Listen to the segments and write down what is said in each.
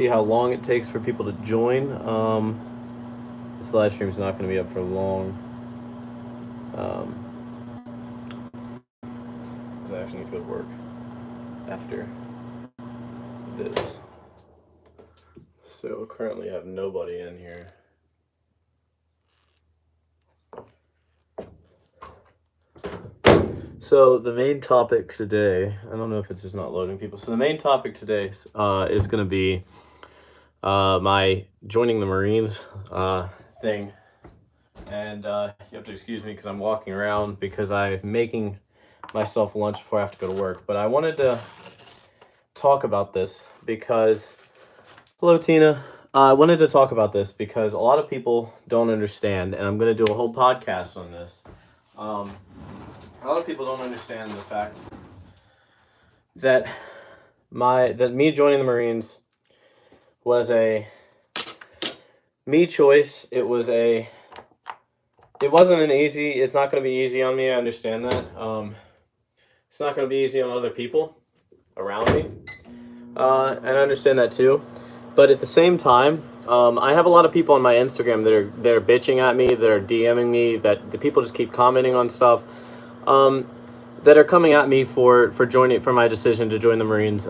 see how long it takes for people to join. This live stream is not going to be up for long. I actually need to go to work after this. So currently I have nobody in here. So the main topic today, I don't know if it's just not loading people. So the main topic today is going to be my joining the Marines thing. And you have to excuse me because I'm walking around because I'm making myself lunch before I have to go to work. But I wanted to talk about this because, hello Tina. I wanted to talk about this because a lot of people don't understand, and I'm going to do a whole podcast on this. A lot of people don't understand the fact that me joining the Marines was a me choice. It wasn't an easy. It's not going to be easy on me. I understand that. It's not going to be easy on other people around me, and I understand that too. But at the same time, I have a lot of people on my Instagram that are bitching at me, that are DMing me, that the people just keep commenting on stuff. That are coming at me for my decision to join the Marines.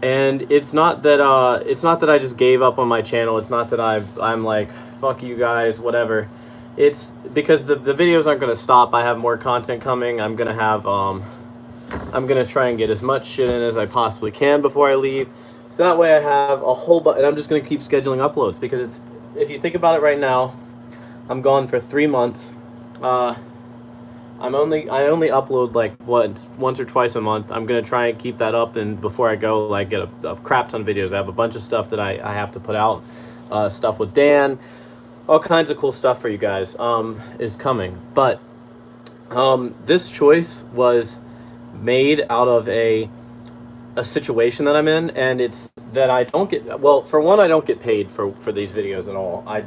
And it's not that I just gave up on my channel. It's not that I'm like, fuck you guys, whatever. It's because the videos aren't gonna stop. I have more content coming. I'm gonna try and get as much shit in as I possibly can before I leave. So that way I have a whole bunch, and I'm just gonna keep scheduling uploads because if you think about it right now, I'm gone for 3 months. I only upload like once or twice a month. I'm gonna try and keep that up, and before I go, like get a crap ton of videos. I have a bunch of stuff that I have to put out, stuff with Dan, all kinds of cool stuff for you guys is coming. But this choice was made out of a situation that I'm in, and it's that I don't get, well, for one, I don't get paid for these videos at all. I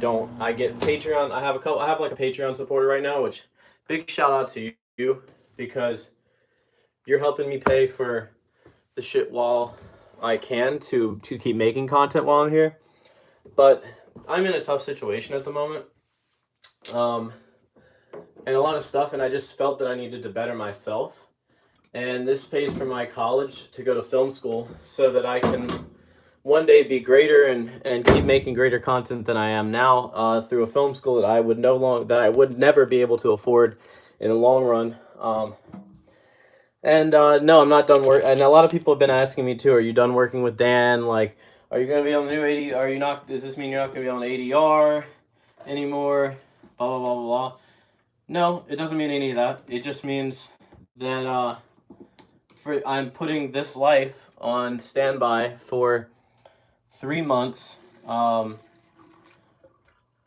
get Patreon. I have like a Patreon supporter right now, which big shout out to you because you're helping me pay for the shit while I can to keep making content while I'm here. But I'm in a tough situation at the moment. And a lot of stuff, and I just felt that I needed to better myself. And this pays for my college to go to film school so that I can one day be greater and keep making greater content than I am now through a film school that I would never be able to afford in the long run. No, I'm not done work. And a lot of people have been asking me too, are you done working with Dan? Like, are you going to be on the new 80? Are you not? Does this mean you're not going to be on ADR anymore? Blah, blah, blah, blah, blah. No, it doesn't mean any of that. It just means that I'm putting this life on standby for 3 months,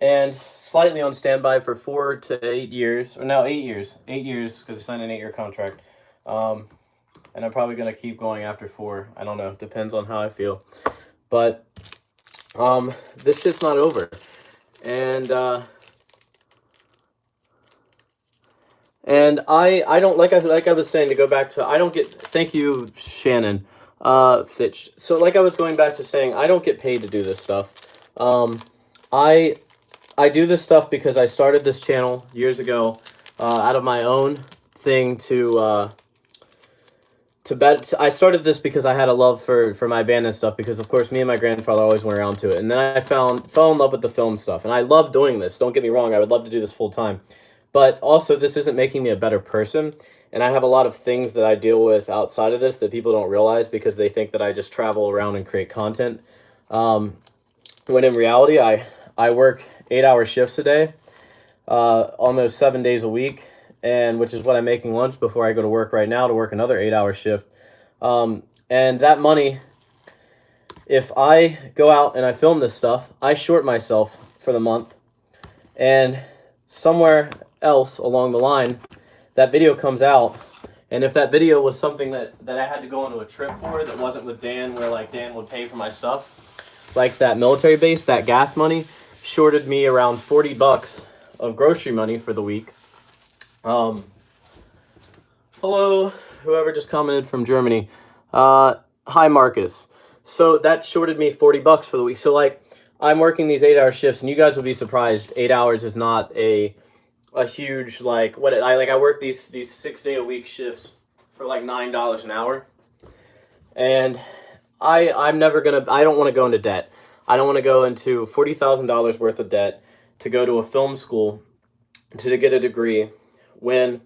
and slightly on standby for 4 to 8 years, or no, 8 years, because I signed an 8-year contract, and I'm probably going to keep going after 4, I don't know, depends on how I feel, but, this shit's not over, and I don't, like I was saying, to go back to, I don't get, thank you, Shannon, Fitch. So like I was going back to saying, I don't get paid to do this stuff. I do this stuff because I started this channel years ago, out of my own thing to bet. I started this because I had a love for my band and stuff, because of course me and my grandfather always went around to it. And then I fell in love with the film stuff, and I love doing this. Don't get me wrong. I would love to do this full time. But also, this isn't making me a better person, and I have a lot of things that I deal with outside of this that people don't realize because they think that I just travel around and create content. When in reality, I work 8-hour shifts a day, almost 7 days a week, and which is what I'm making lunch before I go to work right now to work another 8-hour shift. And that money, if I go out and I film this stuff, I short myself for the month, and somewhere else along the line, that video comes out, and if that video was something that I had to go on a trip for, that wasn't with Dan, where like Dan would pay for my stuff, like that military base, that gas money shorted me around $40 of grocery money for the week. Hello, whoever just commented from Germany. Hi, Marcus. So that shorted me $40 for the week. So like I'm working these 8-hour shifts, and you guys will be surprised. 8 hours is not a huge like what I work these 6-day-a-week shifts for like $9 an hour, and I'm never gonna. I don't want to go into debt. I don't want to go into $40,000 worth of debt to go to a film school to get a degree when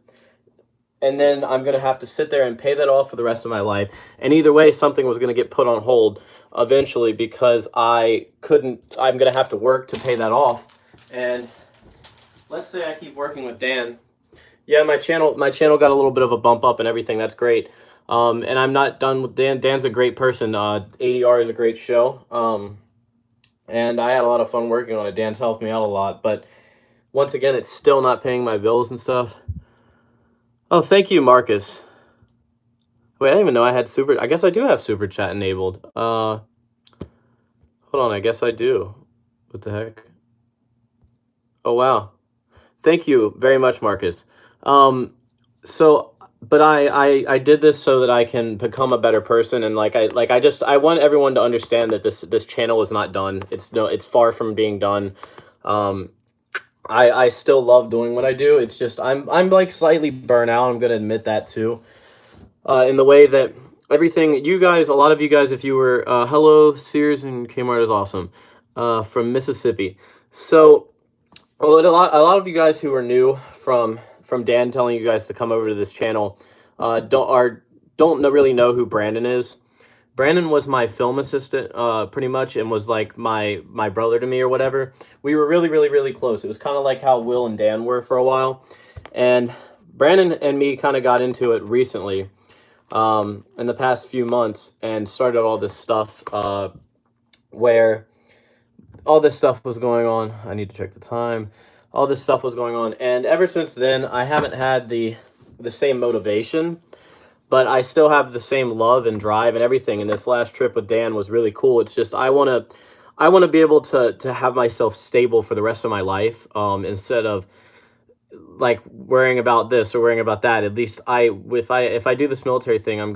and then I'm going to have to sit there and pay that off for the rest of my life. And either way, something was going to get put on hold eventually because I'm going to have to work to pay that off. And let's say I keep working with Dan. Yeah, my channel got a little bit of a bump up and everything. That's great. And I'm not done with Dan. Dan's a great person. ADR is a great show. And I had a lot of fun working on it. Dan's helped me out a lot. But once again, it's still not paying my bills and stuff. Oh, thank you, Marcus. Wait, I didn't even know I had super... I guess I do have super chat enabled. Hold on, I guess I do. What the heck? Oh, wow. Thank you very much, Marcus. But I did this so that I can become a better person, and I want everyone to understand that this channel is not done. It's far from being done. I still love doing what I do. It's just I'm like slightly burnt out. I'm gonna admit that too. In the way that everything you guys, a lot of you guys, if you were hello, Sears and Kmart is awesome, from Mississippi. So a lot of you guys who are new from Dan telling you guys to come over to this channel don't really know who Brandon is. Brandon was my film assistant, pretty much, and was like my brother to me or whatever. We were really, really, really close. It was kind of like how Will and Dan were for a while. And Brandon and me kind of got into it recently, in the past few months, and started all this stuff, where all this stuff was going on. I need to check the time. All this stuff was going on. And ever since then, I haven't had the same motivation, but I still have the same love and drive and everything. And this last trip with Dan was really cool. It's just I want to be able to have myself stable for the rest of my life, instead of like worrying about this or worrying about that. At least if I do this military thing, I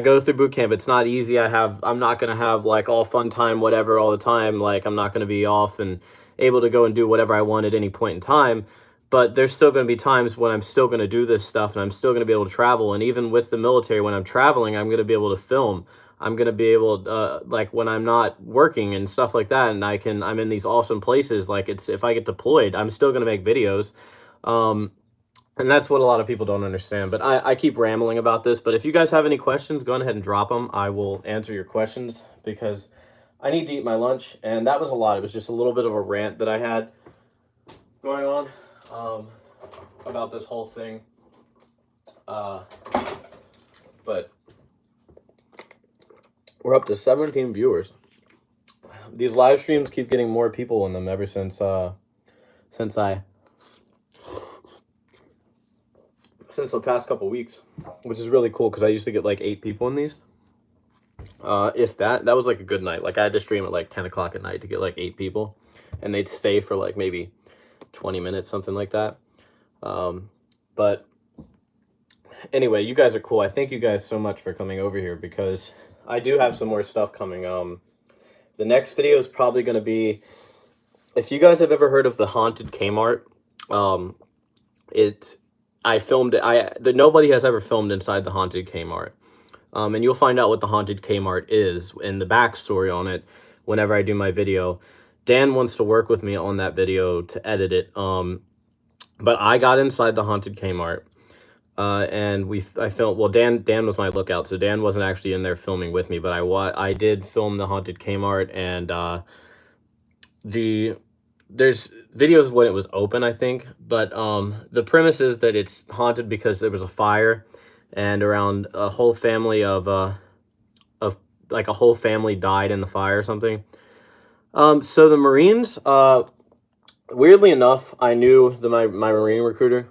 go through boot camp. It's not easy. I'm not going to have like all fun time, whatever, all the time. Like I'm not going to be off and able to go and do whatever I want at any point in time. But there's still going to be times when I'm still going to do this stuff, and I'm still going to be able to travel. And even with the military, when I'm traveling, I'm going to be able to film. I'm going to be able to, like when I'm not working and stuff like that, and I'm in these awesome places. Like if I get deployed, I'm still going to make videos. And that's what a lot of people don't understand. But I keep rambling about this. But if you guys have any questions, go ahead and drop them. I will answer your questions because I need to eat my lunch. And that was a lot. It was just a little bit of a rant that I had going on, about this whole thing. But we're up to 17 viewers. These live streams keep getting more people in them ever since the past couple weeks, which is really cool because I used to get like 8 people in these. If that was like a good night. Like I had to stream at like 10 o'clock at night to get like 8 people, and they'd stay for like maybe 20 minutes, something like that. But anyway, you guys are cool. I thank you guys so much for coming over here because I do have some more stuff coming. The next video is probably going to be, if you guys have ever heard of the Haunted Kmart, I filmed it. Nobody has ever filmed inside the Haunted Kmart. And you'll find out what the Haunted Kmart is and the backstory on it whenever I do my video. Dan wants to work with me on that video to edit it. But I got inside the Haunted Kmart, and I filmed. Well, Dan was my lookout, so Dan wasn't actually in there filming with me. But I did film the Haunted Kmart, and there's videos when it was open, I think. But the premise is that it's haunted because there was a fire, and around a whole family of like a whole family died in the fire or something. So the Marines, weirdly enough, I knew my Marine recruiter.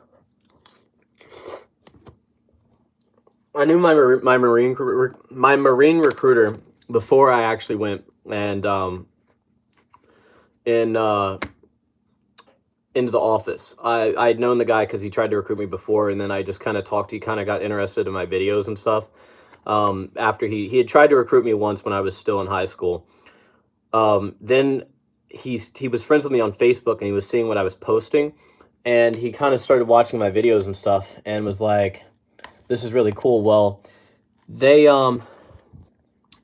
I knew my Marine recruiter before I actually went and into the office. I'd known the guy because he tried to recruit me before, and then I just kind of talked. He kind of got interested in my videos and stuff. After he had tried to recruit me once when I was still in high school. Then he was friends with me on Facebook, and he was seeing what I was posting, and he kind of started watching my videos and stuff, and was like, "This is really cool." Well, they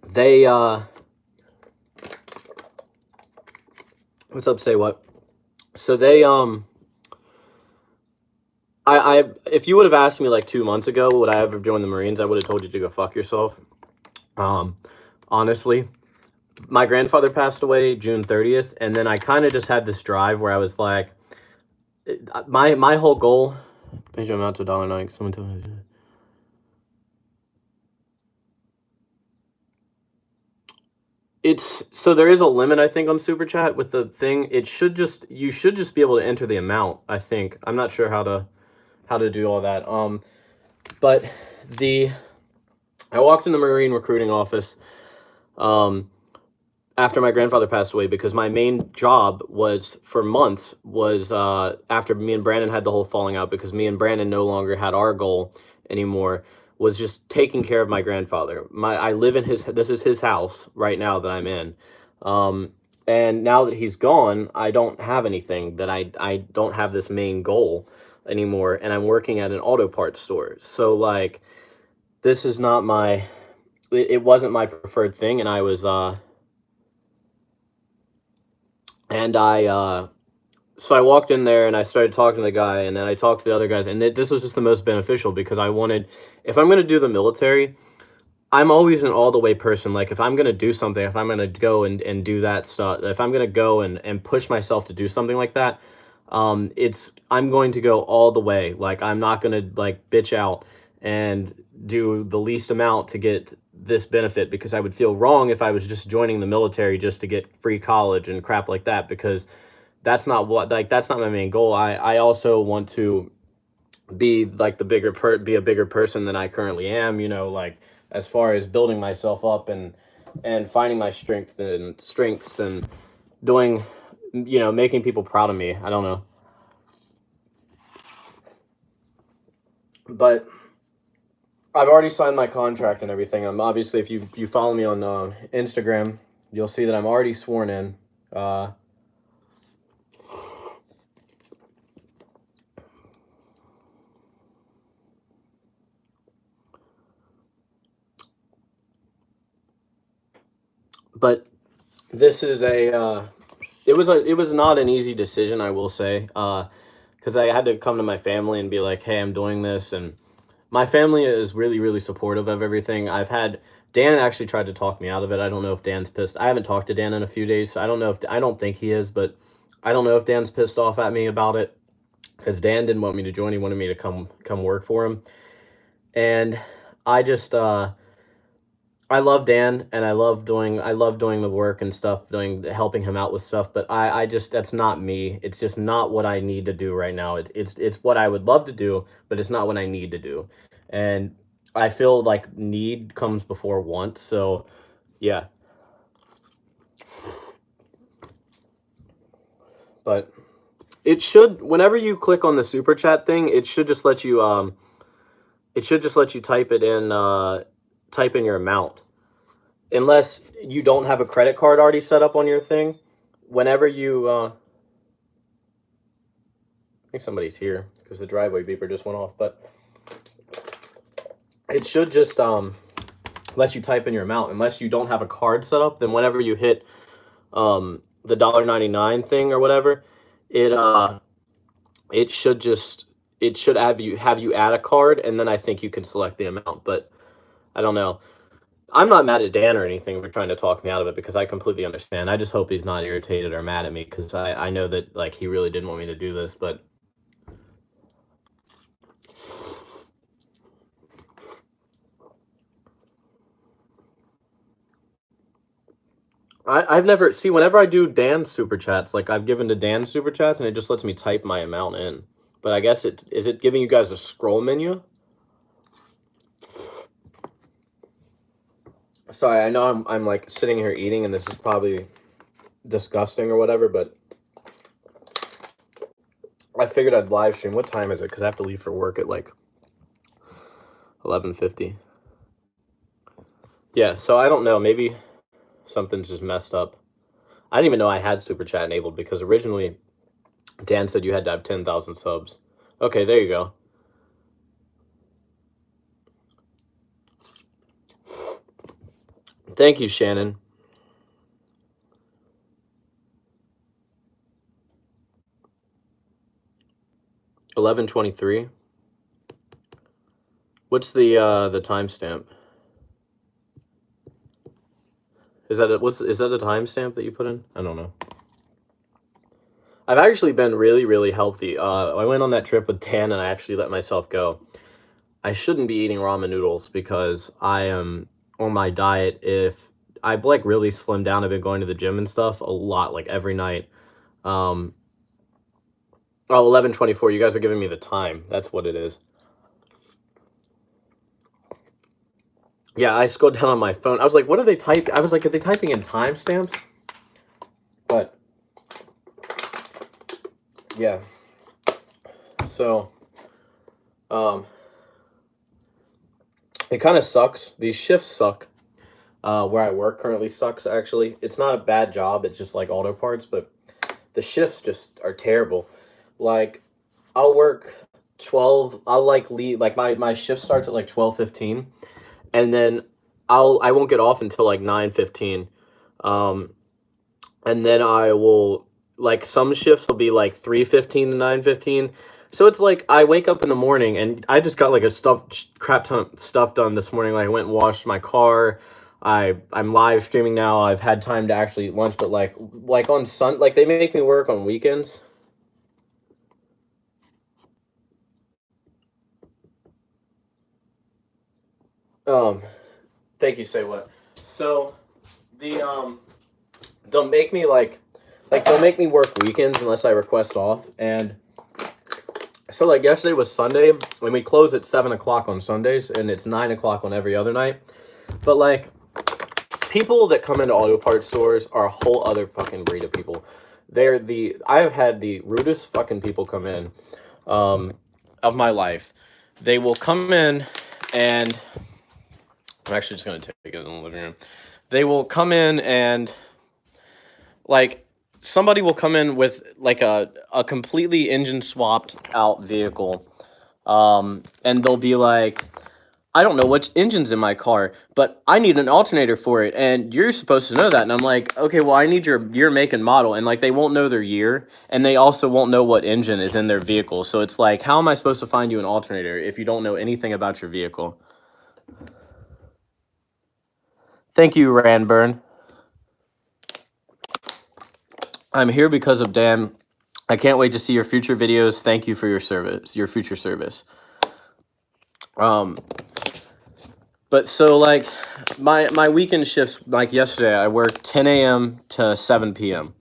they what's up? Say what? So they I if you would have asked me like 2 months ago would I ever join the Marines, I would have told you to go fuck yourself. Um, Honestly, my grandfather passed away June 30th, and then I kind of just had this drive where I was like, my whole goal. Page amount to $1.09. Someone tell me. It's so there is a limit, I think, on super chat with the thing. You should just be able to enter the amount. I think I'm not sure how to do all that. But the I walked in the Marine recruiting office. After my grandfather passed away, because my main job was for months was after me and Brandon had the whole falling out, because me and Brandon no longer had our goal anymore, was just taking care of my grandfather. I live in this is his house right now that I'm in. And now that he's gone, I don't have anything, that I don't have this main goal anymore, and I'm working at an auto parts store. So like, this is not my it wasn't my preferred thing, and I was and I so I walked in there and I started talking to the guy, and then I talked to the other guys, and this was just the most beneficial, because I wanted, if I'm going to do the military, I'm always an all the way person. Like, if I'm going to do something, if I'm going to go and do that stuff, if I'm going to go and push myself to do something like that, I'm going to go all the way. Like, I'm not going to like bitch out and do the least amount to get this benefit, because I would feel wrong if I was just joining the military just to get free college and crap like that, because that's not my main goal. I also want to be like be a bigger person than I currently am, like, as far as building myself up and finding my strengths and doing, making people proud of me. I don't know. But I've already signed my contract and everything. I'm obviously, if you follow me on Instagram, you'll see that I'm already sworn in. But this is it was not an easy decision, I will say, because I had to come to my family and be like, hey, I'm doing this, and my family is really, really supportive of everything. Dan actually tried to talk me out of it. I don't know if Dan's pissed. I haven't talked to Dan in a few days, so I don't think he is, but I don't know if Dan's pissed off at me about it, because Dan didn't want me to join. He wanted me to come work for him, and I just I love Dan, and I love doing the work and stuff, helping him out with stuff, but I just, that's not me. It's just not what I need to do right now. It's what I would love to do, but it's not what I need to do. And I feel like need comes before want. So yeah. But it should, whenever you click on the super chat thing, it should just let you type in your amount. Unless you don't have a credit card already set up on your thing, whenever you, I think somebody's here because the driveway beeper just went off, but it should just let you type in your amount. Unless you don't have a card set up, then whenever you hit the $1.99 thing or whatever, it should have you add a card, and then I think you can select the amount. But I don't know. I'm not mad at Dan or anything for trying to talk me out of it, because I completely understand. I just hope he's not irritated or mad at me, because I know that like he really didn't want me to do this, but I've never whenever I do Dan's super chats, like I've given to Dan's super chats, and it just lets me type my amount in. But I guess is it giving you guys a scroll menu? Sorry, I know I'm like sitting here eating, and this is probably disgusting or whatever, but I figured I'd live stream. What time is it? Because I have to leave for work at like 11:50. Yeah, so I don't know. Maybe something's just messed up. I didn't even know I had super chat enabled because originally Dan said you had to have 10,000 subs. Okay, there you go. Thank you, Shannon. 11:23. What's the timestamp? Is that the timestamp that you put in? I don't know. I've actually been really, really healthy. I went on that trip with Dan and I actually let myself go. I shouldn't be eating ramen noodles because I am on my diet. If I've like really slimmed down, I've been going to the gym and stuff a lot, like every night. Um, oh, 11:24. You guys are giving me the time. That's what it is. Yeah, I scrolled down on my phone. I was like, what are they typing? I was like, are they typing in timestamps? But yeah. So, it kind of sucks. These shifts suck. Where I work currently sucks, actually. It's not a bad job. It's just like auto parts, but the shifts just are terrible. Like, I'll work 12, I'll like leave, like my shift starts at like 12:15, and then I won't get off until like 9:15. Um, and then I will, like, some shifts will be like 3:15 to 9:15. So it's like I wake up in the morning and I just got like a crap ton of stuff done this morning. Like I went and washed my car. I'm live streaming now. I've had time to actually eat lunch, but like on like they make me work on weekends. Um, Thank you. Say what? So the they'll make me they'll make me work weekends unless I request off. And so like yesterday was Sunday and we close at 7 o'clock on Sundays and it's 9 o'clock on every other night. But like people that come into auto parts stores are a whole other fucking breed of people. I have had the rudest fucking people come in of my life. They will come in and I'm actually just gonna take it in the living room. They will come in and like somebody will come in with like a completely engine swapped out vehicle, and they'll be like, I don't know which engine's in my car, but I need an alternator for it, and you're supposed to know that. And I'm like, okay, well, I need your year, make, and model, and like they won't know their year, and they also won't know what engine is in their vehicle. So it's like, how am I supposed to find you an alternator if you don't know anything about your vehicle? Thank you, Ranburn. I'm here because of Dan. I can't wait to see your future videos. Thank you for your service, your future service. But so like my weekend shifts, like yesterday, I worked 10 a.m. to 7 p.m.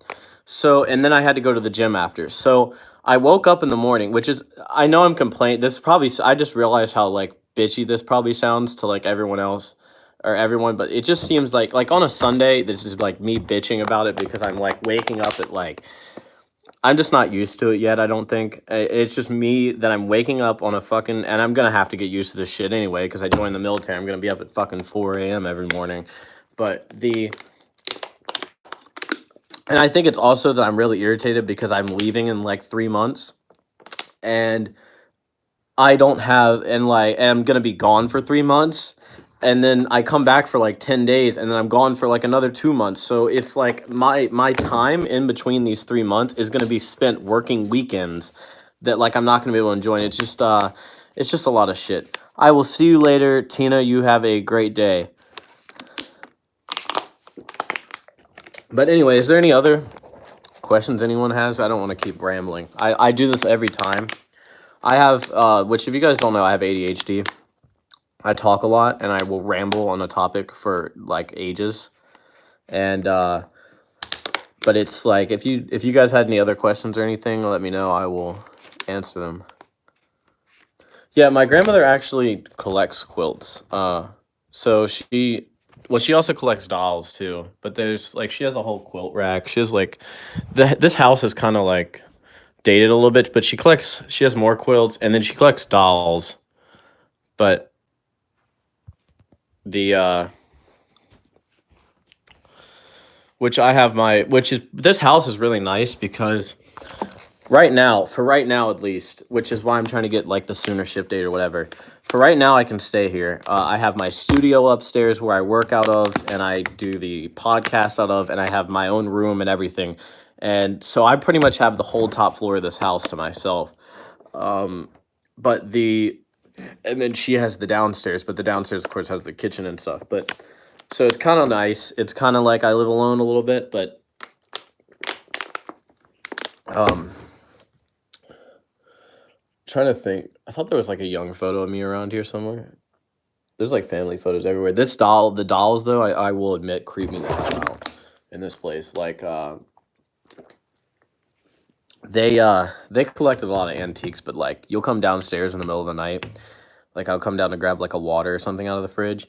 So, and then I had to go to the gym after. So I woke up in the morning, which is, I know I'm complaining. This probably, I just realized how like bitchy this probably sounds to like everyone else or everyone, but it just seems like on a Sunday, this is like me bitching about it because I'm like waking up at like, I'm just not used to it yet, I don't think. It's just me that I'm waking up on a fucking, and I'm gonna have to get used to this shit anyway because I joined the military. I'm gonna be up at fucking 4 a.m. every morning. But and I think it's also that I'm really irritated because I'm leaving in like 3 months and I don't have, and like, I'm gonna be gone for 3 months. And then I come back for like 10 days and then I'm gone for like another 2 months. So it's like my time in between these 3 months is gonna be spent working weekends that like I'm not gonna be able to enjoy. And it's just a lot of shit. I will see you later, Tina. You have a great day. But anyway, is there any other questions anyone has? I don't want to keep rambling. I do this every time. I have, which if you guys don't know, I have ADHD. I talk a lot and I will ramble on a topic for like ages. And but it's like if you guys had any other questions or anything, let me know. I will answer them. Yeah, my grandmother actually collects quilts. So she also collects dolls too. But there's like she has a whole quilt rack. She has like this house is kind of like dated a little bit, but she has more quilts and then she collects dolls. But the which I have my, which is, this house is really nice because right now, for right now at least, which is why I'm trying to get like the sooner ship date or whatever. For right now, I can stay here. I have my studio upstairs where I work out of and I do the podcast out of, and I have my own room and everything. And so I pretty much have the whole top floor of this house to myself. Um, but the, and then she has the downstairs, but the downstairs, of course, has the kitchen and stuff. But so it's kind of nice. It's kind of like I live alone a little bit, but um, trying to think. I thought there was like a young photo of me around here somewhere. There's like family photos everywhere. This doll, the dolls though, I will admit, creep me the hell out in this place. Like they collected a lot of antiques, but like you'll come downstairs in the middle of the night. Like I'll come down to grab like a water or something out of the fridge,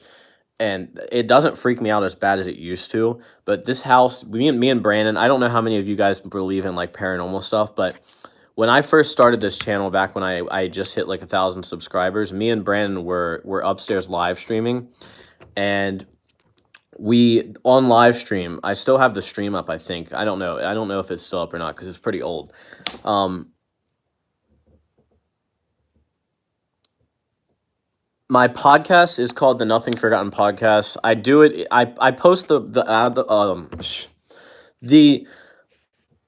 and it doesn't freak me out as bad as it used to. But this house, me and Brandon, I don't know how many of you guys believe in like paranormal stuff, but when I first started this channel back when I just hit like 1,000 subscribers, me and Brandon were upstairs live streaming, and we on live stream. I still have the stream up. I think I don't know if it's still up or not because it's pretty old. My podcast is called the Nothing Forgotten Podcast. I do it. I post the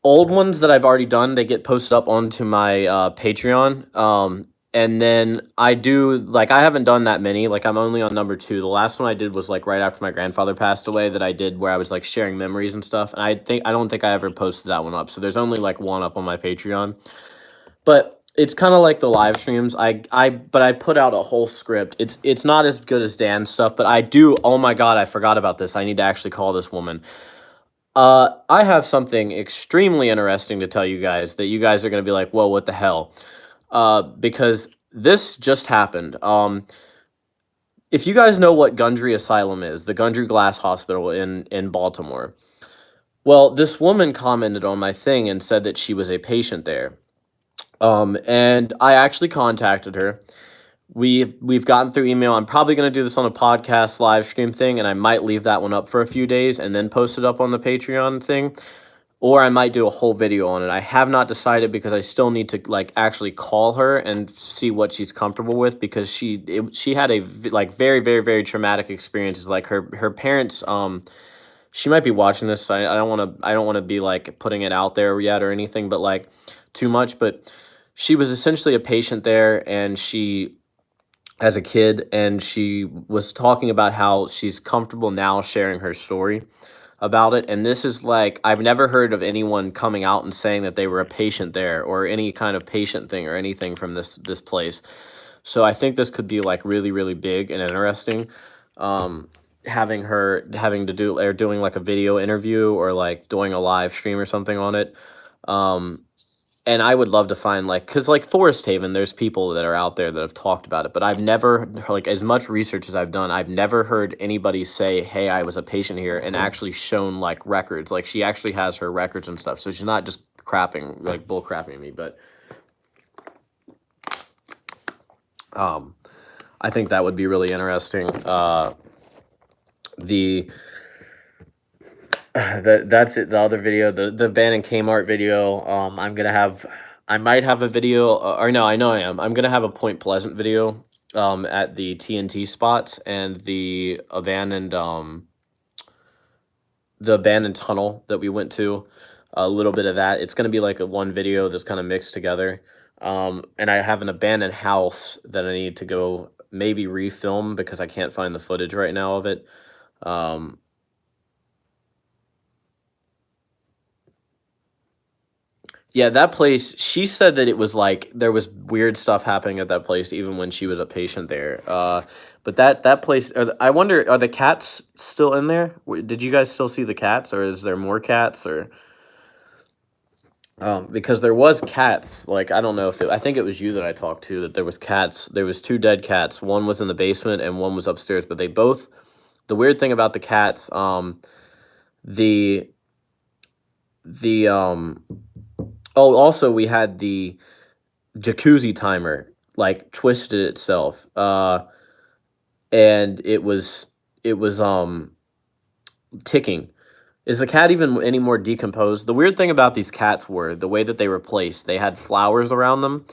old ones that I've already done. They get posted up onto my Patreon. And then I do like I haven't done that many. Like I'm only on number 2. The last one I did was like right after my grandfather passed away. That I did where I was like sharing memories and stuff. And I don't think I ever posted that one up. So there's only like one up on my Patreon. But it's kind of like the live streams. But I put out a whole script. It's not as good as Dan's stuff, but I do. Oh my God, I forgot about this. I need to actually call this woman. I have something extremely interesting to tell you guys that you guys are going to be like, whoa, what the hell? Because this just happened. If you guys know what Gundry Asylum is, the Gundry Glass Hospital in Baltimore, well, this woman commented on my thing and said that she was a patient there. And I actually contacted her. We've gotten through email. I'm probably going to do this on a podcast live stream thing, and I might leave that one up for a few days and then post it up on the Patreon thing, or I might do a whole video on it. I have not decided because I still need to like actually call her and see what she's comfortable with, because she had a like very very very traumatic experiences. Like her parents, she might be watching this, so I don't want to be like putting it out there yet or anything, but like too much. But she was essentially a patient there, and she as a kid, and she was talking about how she's comfortable now sharing her story about it. And this is like, I've never heard of anyone coming out and saying that they were a patient there or any kind of patient thing or anything from this place. So I think this could be like really really big and interesting, having to do or doing like a video interview or like doing a live stream or something on it. And I would love to find like, because like Forest Haven, there's people that are out there that have talked about it, but I've never, like as much research as I've done, I've never heard anybody say, hey, I was a patient here, and actually shown like records. Like she actually has her records and stuff. So she's not just crapping, like bull crapping me, but I think that would be really interesting. That's it. The other video, the abandoned Kmart video. I might have a video, or no, I know I am. I'm gonna have a Point Pleasant video, at the TNT spots and the abandoned tunnel that we went to. A little bit of that. It's gonna be like a one video that's kind of mixed together. And I have an abandoned house that I need to go maybe refilm because I can't find the footage right now of it. Yeah, that place, she said that it was like there was weird stuff happening at that place even when she was a patient there. But that place, I wonder, are the cats still in there? Did you guys still see the cats, or is there more cats, or because there was cats, like I don't know if I think it was you that I talked to, that there was cats. There was 2 dead cats. One was in the basement and one was upstairs, but they both, the weird thing about the cats, the oh, also we had the jacuzzi timer like twisted itself, and it was ticking, Is the cat even any more decomposed? The weird thing about these cats were the way that they were placed. They had flowers around them,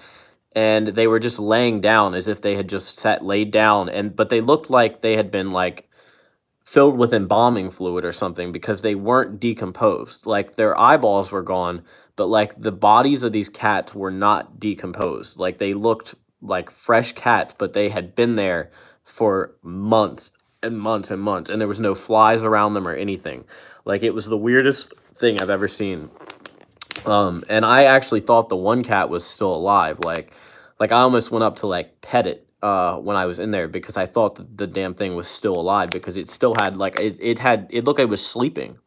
and they were just laying down as if they had just laid down, and but they looked like they had been like filled with embalming fluid or something because they weren't decomposed. Like their eyeballs were gone, but like the bodies of these cats were not decomposed. Like they looked like fresh cats, but they had been there for months and months and months, and there was no flies around them or anything. Like it was the weirdest thing I've ever seen. And I actually thought the one cat was still alive. Like I almost went up to like pet it when I was in there because I thought that the damn thing was still alive because it still had like it looked like it was sleeping.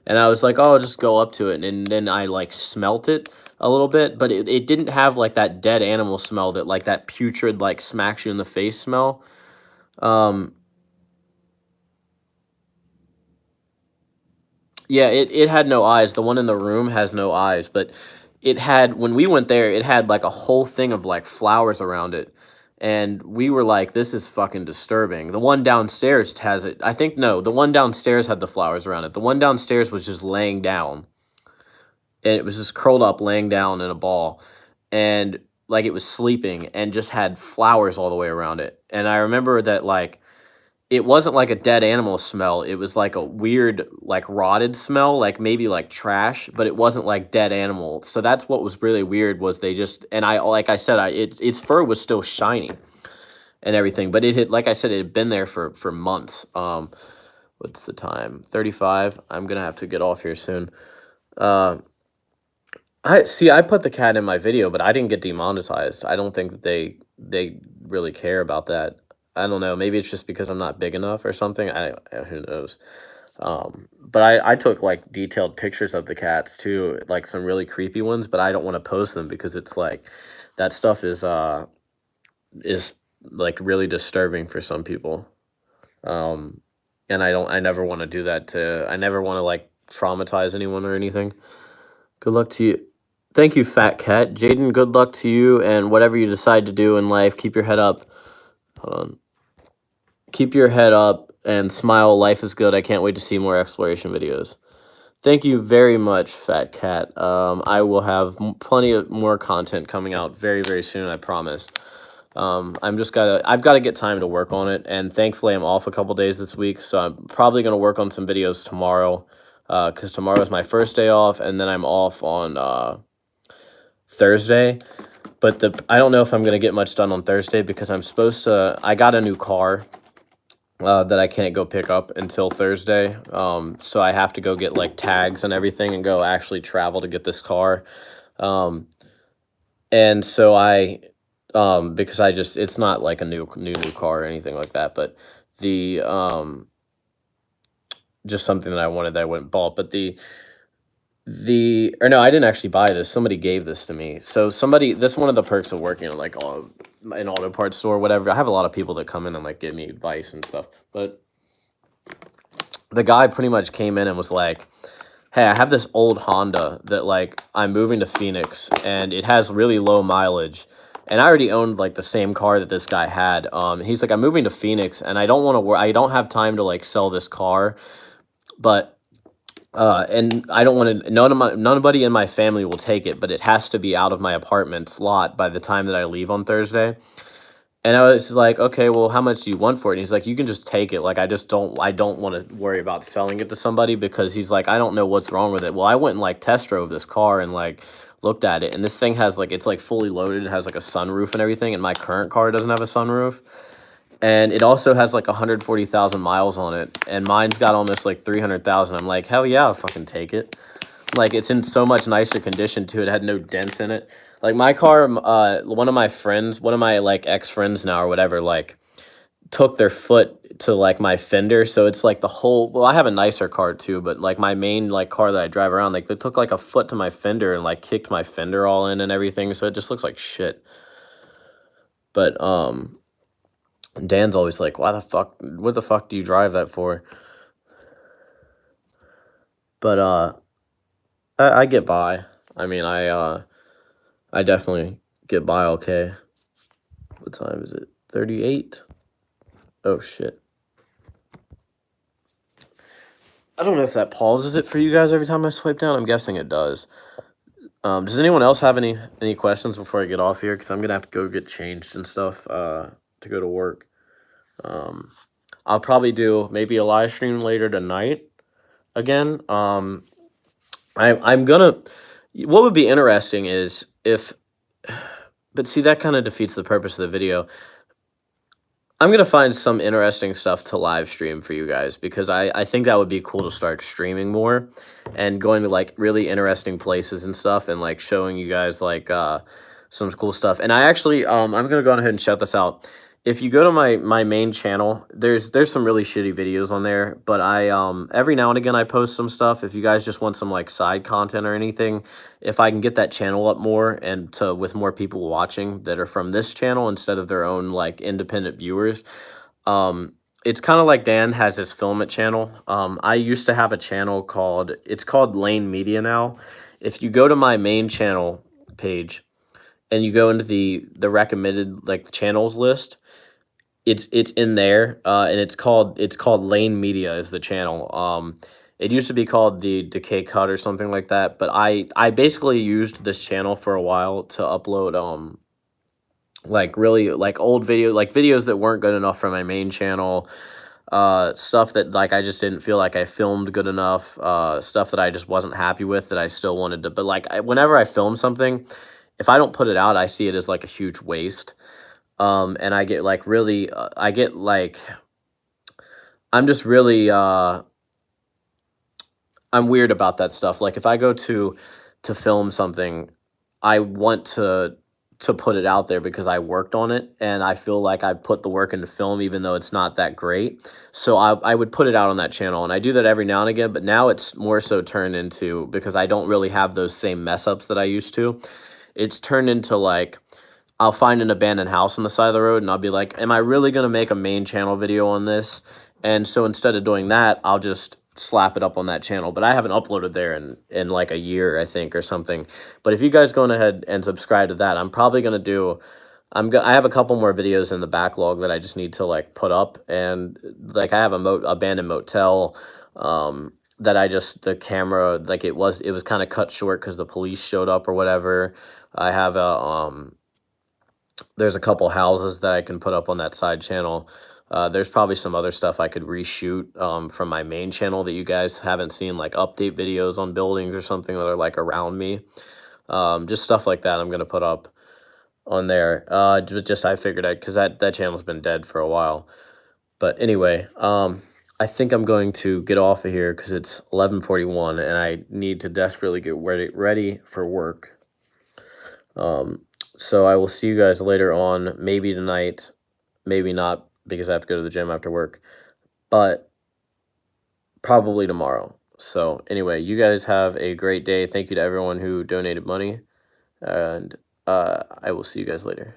And I was like, oh, I'll just go up to it, and then I like smelt it a little bit, but it didn't have like that dead animal smell, that like that putrid like smacks you in the face smell. Um, Yeah, it had no eyes. The one in the room has no eyes, but it had, when we went there, it had like a whole thing of like flowers around it. And we were like, this is fucking disturbing. The one downstairs has it. I think no, the one downstairs had the flowers around it. The one downstairs was just laying down. And it was just curled up, laying down in a ball. And like it was sleeping and just had flowers all the way around it. And I remember that like it wasn't like a dead animal smell. It was like a weird, like rotted smell, like maybe like trash, but it wasn't like dead animal. So that's what was really weird, was they just, and I, like I said, its fur was still shiny and everything, but it had, like I said, it had been there for months. What's the time? 35. I'm gonna have to get off here soon. Uh, I put the cat in my video, but I didn't get demonetized. I don't think that they really care about that. I don't know. Maybe it's just because I'm not big enough or something. Who knows. But I took like detailed pictures of the cats too, like some really creepy ones, but I don't want to post them because it's like that stuff is like really disturbing for some people. Um, and I never want to do that I never want to like traumatize anyone or anything. Good luck to you. Thank you, Fat Cat. Jaden, good luck to you and whatever you decide to do in life. Keep your head up. Hold on. Keep your head up and smile. Life is good. I can't wait to see more exploration videos. Thank you very much, Fat Cat. I will have plenty of more content coming out very, very soon, I promise. I've got to get time to work on it, and thankfully I'm off a couple days this week, so I'm probably going to work on some videos tomorrow, because tomorrow is my first day off, and then I'm off on Thursday. But I don't know if I'm going to get much done on Thursday because I got a new car that I can't go pick up until Thursday. So I have to go get like tags and everything and go actually travel to get this car. And so because it's not like a new car or anything like that, but the, just something that I wanted that I went and bought. But or no, I didn't actually buy this. Somebody gave this to me. So this one of the perks of working at like an auto parts store or whatever. I have a lot of people that come in and like give me advice and stuff. But the guy pretty much came in and was like, hey, I have this old Honda that like I'm moving to Phoenix and it has really low mileage. And I already owned like the same car that this guy had. He's like, I'm moving to Phoenix and I don't want to I don't have time to like sell this car, but and I don't want to, nobody in my family will take it, but it has to be out of my apartment's lot by the time that I leave on Thursday. And I was like, okay, well, how much do you want for it? And he's like, you can just take it. Like, I don't want to worry about selling it to somebody, because he's like, I don't know what's wrong with it. Well, I went and like test drove this car and like looked at it. And this thing has like, it's like fully loaded. It has like a sunroof and everything. And my current car doesn't have a sunroof. And it also has like 140,000 miles on it. And mine's got almost like 300,000. I'm like, hell yeah, I'll fucking take it. Like, it's in so much nicer condition too. It had no dents in it. Like my car, one of my like ex-friends now or whatever, like took their foot to like my fender. So it's like well, I have a nicer car too, but like my main like car that I drive around, like they took like a foot to my fender and like kicked my fender all in and everything. So it just looks like shit. But, Dan's always like, what the fuck do you drive that for? But, I get by. I mean, I definitely get by okay. What time is it? 38? Oh, shit. I don't know if that pauses it for you guys every time I swipe down. I'm guessing it does. Does anyone else have any questions before I get off here? Because I'm gonna have to go get changed and stuff to go to work. I'll probably do maybe a live stream later tonight again. I'm gonna. What would be interesting is if, but see, that kind of defeats the purpose of the video. I'm gonna find some interesting stuff to live stream for you guys because I think that would be cool to start streaming more and going to like really interesting places and stuff and like showing you guys like some cool stuff. And I actually I'm gonna go ahead and shout this out. If you go to my main channel, there's some really shitty videos on there, but I every now and again I post some stuff. If you guys just want some like side content or anything, if I can get that channel up more and to with more people watching that are from this channel instead of their own like independent viewers, it's kind of like Dan has his filament channel. I used to have a channel called Lane Media now. If you go to my main channel page and you go into the recommended like channels list, it's in there, and it's called Lane Media is the channel. It used to be called the Decay Cut or something like that, but I basically used this channel for a while to upload like really like old videos that weren't good enough for my main channel, stuff that like I just didn't feel like I filmed good enough, stuff that I just wasn't happy with that I still wanted to. But like whenever I film something, if I don't put it out, I see it as like a huge waste. And I get like really, I get like, I'm just really, I'm weird about that stuff. Like if I go to film something, I want to put it out there because I worked on it and I feel like I put the work into film even though it's not that great. So I would put it out on that channel, and I do that every now and again, but now it's more so turned into, because I don't really have those same mess ups that I used to. It's turned into like, I'll find an abandoned house on the side of the road and I'll be like, am I really going to make a main channel video on this? And so instead of doing that, I'll just slap it up on that channel. But I haven't uploaded there in like a year, I think, or something. But if you guys go ahead and subscribe to that, I'm probably going to do, I have a couple more videos in the backlog that I just need to like put up. And like I have a abandoned motel, that I just, the camera, like it was kind of cut short because the police showed up or whatever. I have there's a couple houses that I can put up on that side channel. There's probably some other stuff I could reshoot from my main channel that you guys haven't seen, like update videos on buildings or something that are like around me. Just stuff like that I'm going to put up on there. Just I figured because that channel's been dead for a while. But anyway, I think I'm going to get off of here because it's 11:41 and I need to desperately get ready for work. So I will see you guys later on, maybe tonight, maybe not, because I have to go to the gym after work, but probably tomorrow. So anyway, you guys have a great day. Thank you to everyone who donated money, and I will see you guys later.